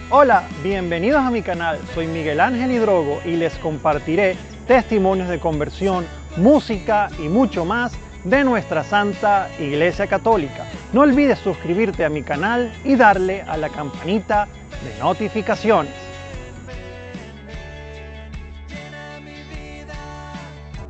Hola, bienvenidos a mi canal. Soy Miguel Ángel Hidrogo y les compartiré testimonios de conversión, música y mucho más de nuestra Santa Iglesia Católica. No olvides suscribirte a mi canal y darle a la campanita de notificaciones.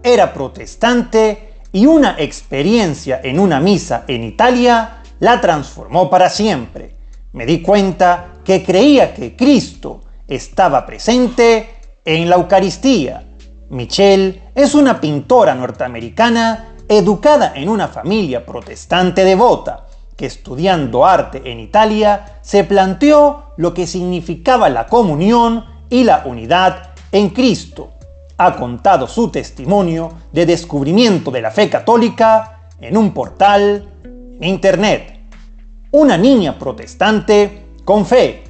Era protestante y una experiencia en una misa en Italia la transformó para siempre. Me di cuenta que creía que Cristo estaba presente en la Eucaristía. Michelle es una pintora norteamericana educada en una familia protestante devota, que estudiando arte en Italia se planteó lo que significaba la comunión y la unidad en Cristo. Ha contado su testimonio de descubrimiento de la fe católica en un portal en internet. Una niña protestante con fe.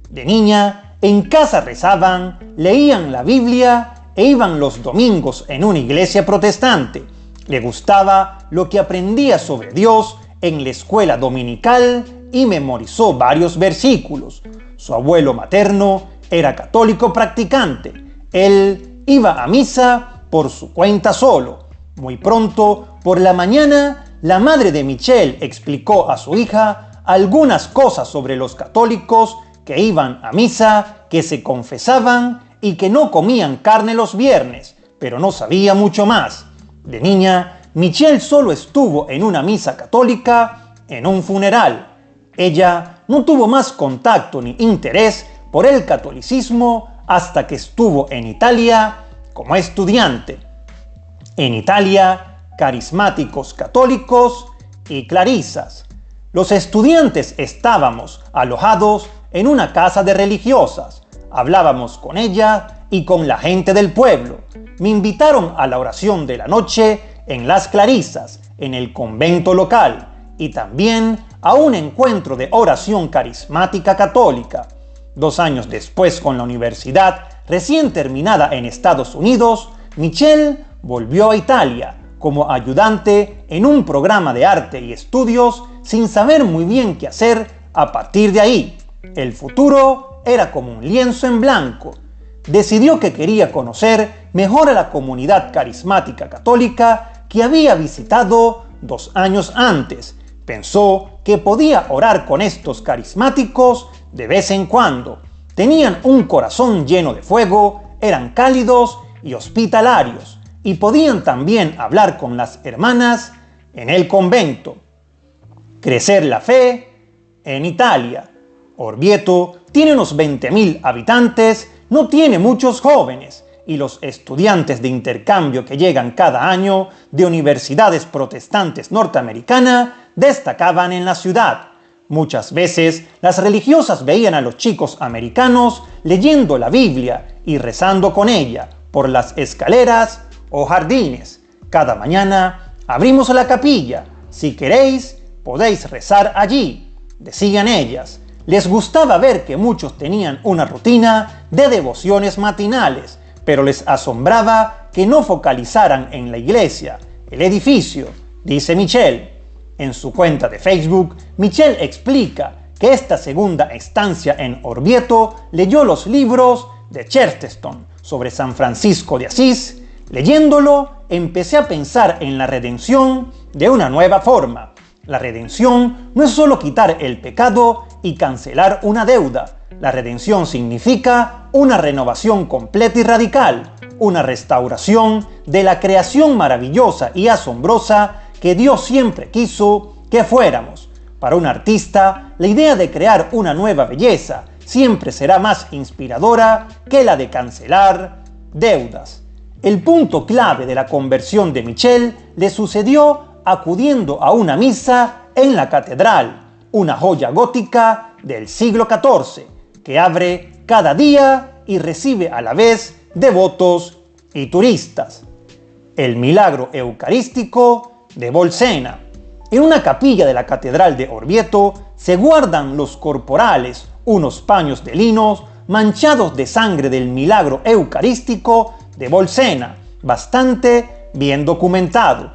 De niña, en casa rezaban, leían la Biblia e iban los domingos en una iglesia protestante. Le gustaba lo que aprendía sobre Dios en la escuela dominical y memorizó varios versículos. Su abuelo materno era católico practicante. Él iba a misa por su cuenta solo. Muy pronto, por la mañana, la madre de Michelle explicó a su hija algunas cosas sobre los católicos que iban a misa, que se confesaban y que no comían carne los viernes, pero no sabía mucho más. De niña, Michelle solo estuvo en una misa católica en un funeral. Ella no tuvo más contacto ni interés por el catolicismo hasta que estuvo en Italia como estudiante. En Italia, carismáticos católicos y clarisas. Los estudiantes estábamos alojados en una casa de religiosas. Hablábamos con ella y con la gente del pueblo. Me invitaron a la oración de la noche en las clarisas, en el convento local, y también a un encuentro de oración carismática católica. 2 años después, con la universidad recién terminada en Estados Unidos, Michelle volvió a Italia como ayudante en un programa de arte y estudios sin saber muy bien qué hacer a partir de ahí. El futuro era como un lienzo en blanco. Decidió que quería conocer mejor a la comunidad carismática católica que había visitado 2 años antes. Pensó que podía orar con estos carismáticos de vez en cuando. Tenían un corazón lleno de fuego, eran cálidos y hospitalarios, y podían también hablar con las hermanas en el convento. Crecer la fe en Italia. Orvieto tiene unos 20.000 habitantes, no tiene muchos jóvenes, y los estudiantes de intercambio que llegan cada año de universidades protestantes norteamericanas destacaban en la ciudad. Muchas veces las religiosas veían a los chicos americanos leyendo la Biblia y rezando con ella por las escaleras o jardines. Cada mañana abrimos la capilla. Si queréis, podéis rezar allí, decían ellas. Les gustaba ver que muchos tenían una rutina de devociones matinales, pero les asombraba que no focalizaran en la iglesia, el edificio, dice Michelle. En su cuenta de Facebook, Michelle explica que esta segunda estancia en Orvieto leyó los libros de Chesterton sobre San Francisco de Asís. Leyéndolo, empecé a pensar en la redención de una nueva forma. La redención no es solo quitar el pecado y cancelar una deuda. La redención significa una renovación completa y radical, una restauración de la creación maravillosa y asombrosa que Dios siempre quiso que fuéramos. Para un artista, la idea de crear una nueva belleza siempre será más inspiradora que la de cancelar deudas. El punto clave de la conversión de Michelle le sucedió acudiendo a una misa en la catedral, una joya gótica del siglo XIV, que abre cada día y recibe a la vez devotos y turistas. El milagro eucarístico de Bolsena. En una capilla de la Catedral de Orvieto se guardan los corporales, unos paños de lino manchados de sangre del milagro eucarístico de Bolsena, bastante bien documentado.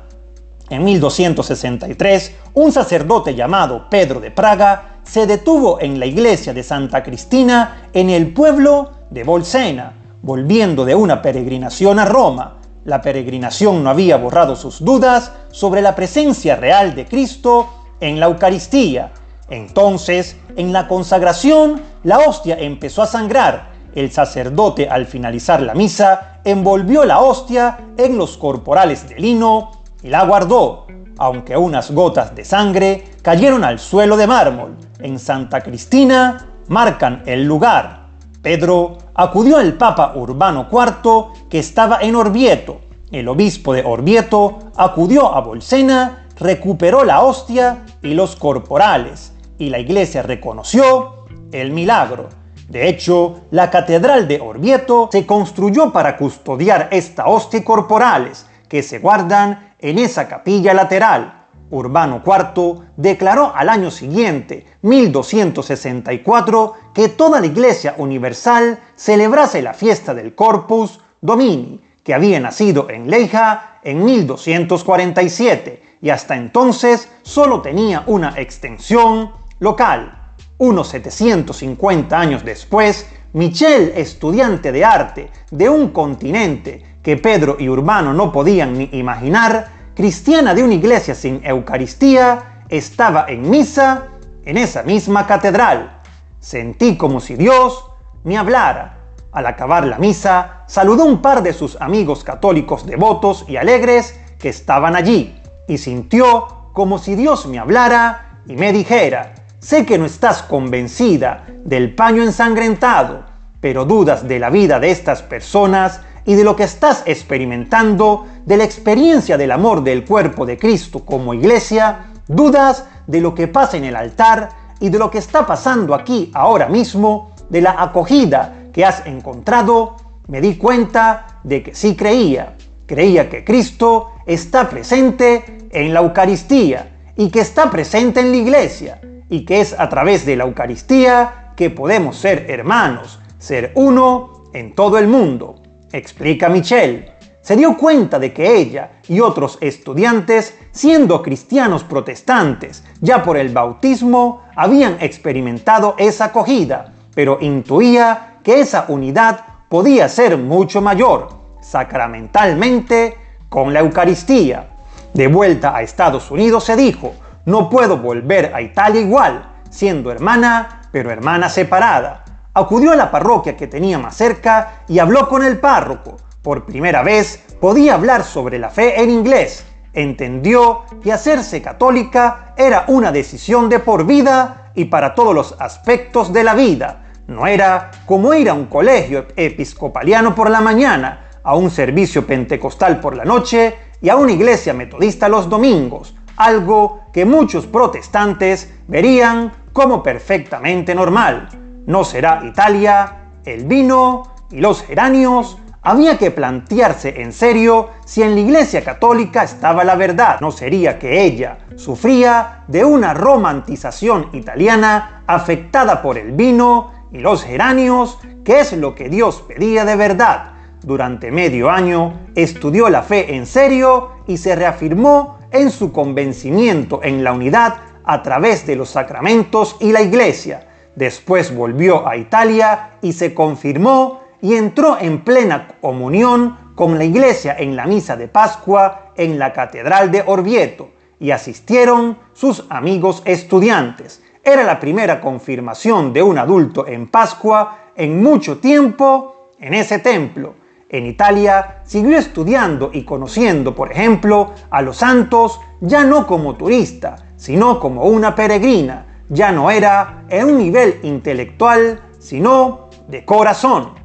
En 1263, un sacerdote llamado Pedro de Praga se detuvo en la iglesia de Santa Cristina en el pueblo de Bolsena, volviendo de una peregrinación a Roma. La peregrinación no había borrado sus dudas sobre la presencia real de Cristo en la Eucaristía. Entonces, en la consagración, la hostia empezó a sangrar. El sacerdote, al finalizar la misa, envolvió la hostia en los corporales de lino y la guardó, aunque unas gotas de sangre cayeron al suelo de mármol. En Santa Cristina marcan el lugar. Pedro acudió al Papa Urbano IV, que estaba en Orvieto. El obispo de Orvieto acudió a Bolsena, recuperó la hostia y los corporales, y la iglesia reconoció el milagro. De hecho, la catedral de Orvieto se construyó para custodiar esta hostia y corporales, que se guardan en esa capilla lateral. Urbano IV declaró al año siguiente, 1264, que toda la Iglesia Universal celebrase la fiesta del Corpus Domini, que había nacido en Leija en 1247 y hasta entonces solo tenía una extensión local. Unos 750 años después, Michel, estudiante de arte de un continente que Pedro y Urbano no podían ni imaginar, cristiana de una iglesia sin Eucaristía, estaba en misa en esa misma catedral. Sentí como si Dios me hablara. Al acabar la misa, saludó a un par de sus amigos católicos devotos y alegres que estaban allí, y sintió como si Dios me hablara y me dijera: sé que no estás convencida del paño ensangrentado, pero dudas de la vida de estas personas y de lo que estás experimentando, de la experiencia del amor del cuerpo de Cristo como iglesia, dudas de lo que pasa en el altar y de lo que está pasando aquí ahora mismo, de la acogida que has encontrado. Me di cuenta de que sí creía que Cristo está presente en la Eucaristía y que está presente en la iglesia y que es a través de la Eucaristía que podemos ser hermanos, ser uno en todo el mundo, explica Michel. Se dio cuenta de que ella y otros estudiantes, siendo cristianos protestantes ya por el bautismo, habían experimentado esa acogida, pero intuía que esa unidad podía ser mucho mayor, sacramentalmente, con la Eucaristía. De vuelta a Estados Unidos se dijo: no puedo volver a Italia igual, siendo hermana, pero hermana separada. Acudió a la parroquia que tenía más cerca y habló con el párroco. Por primera vez podía hablar sobre la fe en inglés. Entendió que hacerse católica era una decisión de por vida y para todos los aspectos de la vida. No era como ir a un colegio episcopaliano por la mañana, a un servicio pentecostal por la noche y a una iglesia metodista los domingos, algo que muchos protestantes verían como perfectamente normal. No será Italia, el vino y los geranios. Había que plantearse en serio si en la Iglesia Católica estaba la verdad. No sería que ella sufría de una romantización italiana afectada por el vino y los geranios, que es lo que Dios pedía de verdad. Durante medio año estudió la fe en serio y se reafirmó en su convencimiento en la unidad a través de los sacramentos y la Iglesia. Después volvió a Italia y se confirmó y entró en plena comunión con la iglesia en la misa de Pascua en la Catedral de Orvieto, y asistieron sus amigos estudiantes. Era la primera confirmación de un adulto en Pascua en mucho tiempo en ese templo. En Italia siguió estudiando y conociendo, por ejemplo, a los santos ya no como turista, sino como una peregrina. Ya no era en un nivel intelectual, sino de corazón.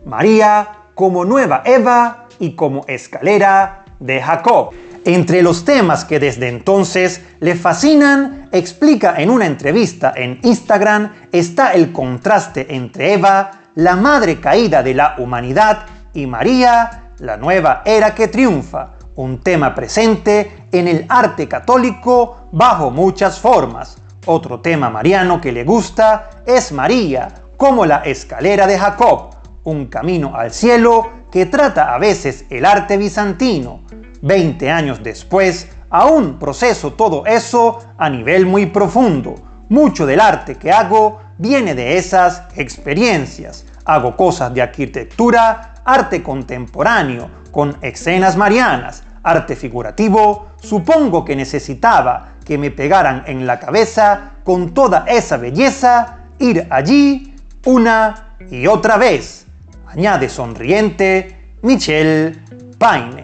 María como nueva Eva y como escalera de Jacob. Entre los temas que desde entonces le fascinan, explica en una entrevista en Instagram, está el contraste entre Eva, la madre caída de la humanidad, y María, la nueva era que triunfa, un tema presente en el arte católico bajo muchas formas. Otro tema mariano que le gusta es María como la escalera de Jacob, un camino al cielo que trata a veces el arte bizantino. 20 años después, aún proceso todo eso a nivel muy profundo. Mucho del arte que hago viene de esas experiencias. Hago cosas de arquitectura, arte contemporáneo, con escenas marianas, arte figurativo. Supongo que necesitaba que me pegaran en la cabeza con toda esa belleza, ir allí una y otra vez. Añade sonriente Michel Paine.